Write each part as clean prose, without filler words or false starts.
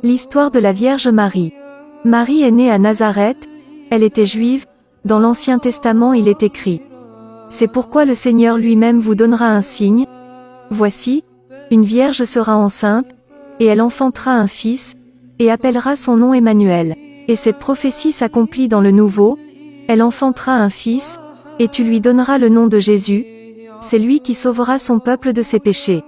L'histoire de la Vierge Marie. Marie est née à Nazareth, elle était juive, dans l'Ancien Testament il est écrit. C'est pourquoi le Seigneur lui-même vous donnera un signe. Voici, une vierge sera enceinte, et elle enfantera un fils, et appellera son nom Emmanuel. Et cette prophétie s'accomplit dans le Nouveau, elle enfantera un fils, et tu lui donneras le nom de Jésus, c'est lui qui sauvera son peuple de ses péchés.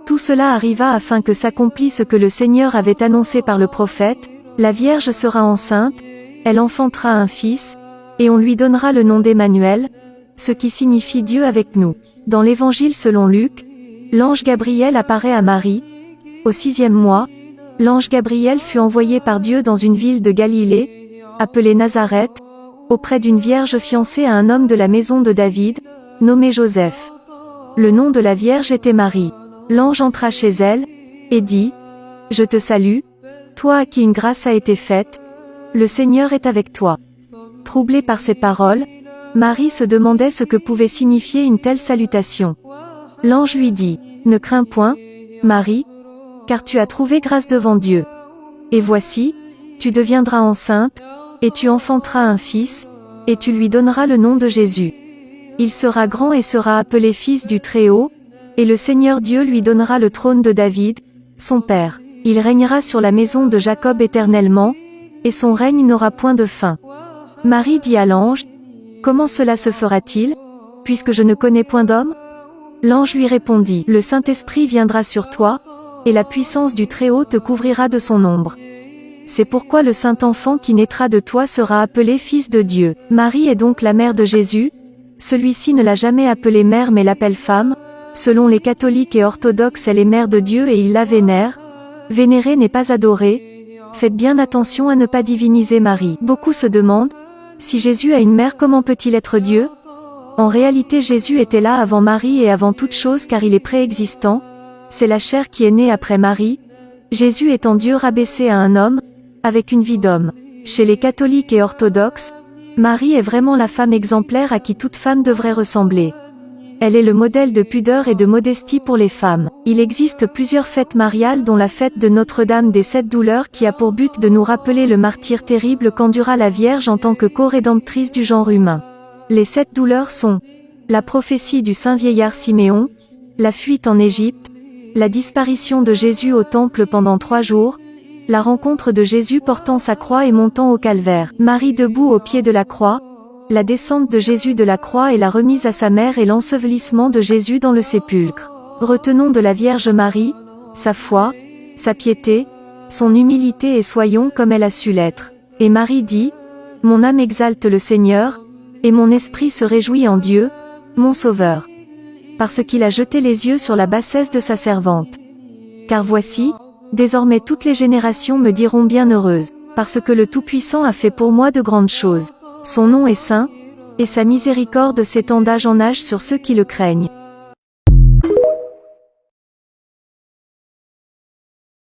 Tout cela arriva afin que s'accomplisse ce que le Seigneur avait annoncé par le prophète, la Vierge sera enceinte, elle enfantera un fils, et on lui donnera le nom d'Emmanuel, ce qui signifie Dieu avec nous. Dans l'Évangile selon Luc, l'ange Gabriel apparaît à Marie. Au 6e mois, l'ange Gabriel fut envoyé par Dieu dans une ville de Galilée, appelée Nazareth, auprès d'une vierge fiancée à un homme de la maison de David, nommé Joseph. Le nom de la Vierge était Marie. L'ange entra chez elle, et dit, « Je te salue, toi à qui une grâce a été faite, le Seigneur est avec toi. » Troublée par ces paroles, Marie se demandait ce que pouvait signifier une telle salutation. L'ange lui dit, « Ne crains point, Marie, car tu as trouvé grâce devant Dieu. Et voici, tu deviendras enceinte, et tu enfanteras un fils, et tu lui donneras le nom de Jésus. Il sera grand et sera appelé Fils du Très-Haut, et le Seigneur Dieu lui donnera le trône de David, son père. Il régnera sur la maison de Jacob éternellement, et son règne n'aura point de fin. » Marie dit à l'ange, « Comment cela se fera-t-il, puisque je ne connais point d'homme ?» L'ange lui répondit, « Le Saint-Esprit viendra sur toi, et la puissance du Très-Haut te couvrira de son ombre. C'est pourquoi le Saint-Enfant qui naîtra de toi sera appelé Fils de Dieu. » Marie est donc la mère de Jésus. Celui-ci ne l'a jamais appelée mère mais l'appelle femme. Selon les catholiques et orthodoxes, elle est mère de Dieu et ils la vénèrent. Vénérer n'est pas adorer. Faites bien attention à ne pas diviniser Marie. Beaucoup se demandent, si Jésus a une mère, comment peut-il être Dieu? En réalité, Jésus était là avant Marie et avant toute chose car il est préexistant. C'est la chair qui est née après Marie. Jésus étant Dieu rabaissé à un homme, avec une vie d'homme. Chez les catholiques et orthodoxes, Marie est vraiment la femme exemplaire à qui toute femme devrait ressembler. Elle est le modèle de pudeur et de modestie pour les femmes. Il existe plusieurs fêtes mariales dont la fête de Notre-Dame des 7 douleurs qui a pour but de nous rappeler le martyre terrible qu'endura la Vierge en tant que co-rédemptrice du genre humain. Les 7 douleurs sont la prophétie du saint vieillard Siméon, la fuite en Égypte, la disparition de Jésus au temple pendant 3 jours, la rencontre de Jésus portant sa croix et montant au calvaire, Marie debout au pied de la croix, la descente de Jésus de la croix et la remise à sa mère et l'ensevelissement de Jésus dans le sépulcre. Retenons de la Vierge Marie, sa foi, sa piété, son humilité et soyons comme elle a su l'être. Et Marie dit, « Mon âme exalte le Seigneur, et mon esprit se réjouit en Dieu, mon Sauveur. Parce qu'il a jeté les yeux sur la bassesse de sa servante. Car voici, désormais toutes les générations me diront bienheureuse, parce que le Tout-Puissant a fait pour moi de grandes choses. Son nom est saint, et sa miséricorde s'étend d'âge en âge sur ceux qui le craignent. »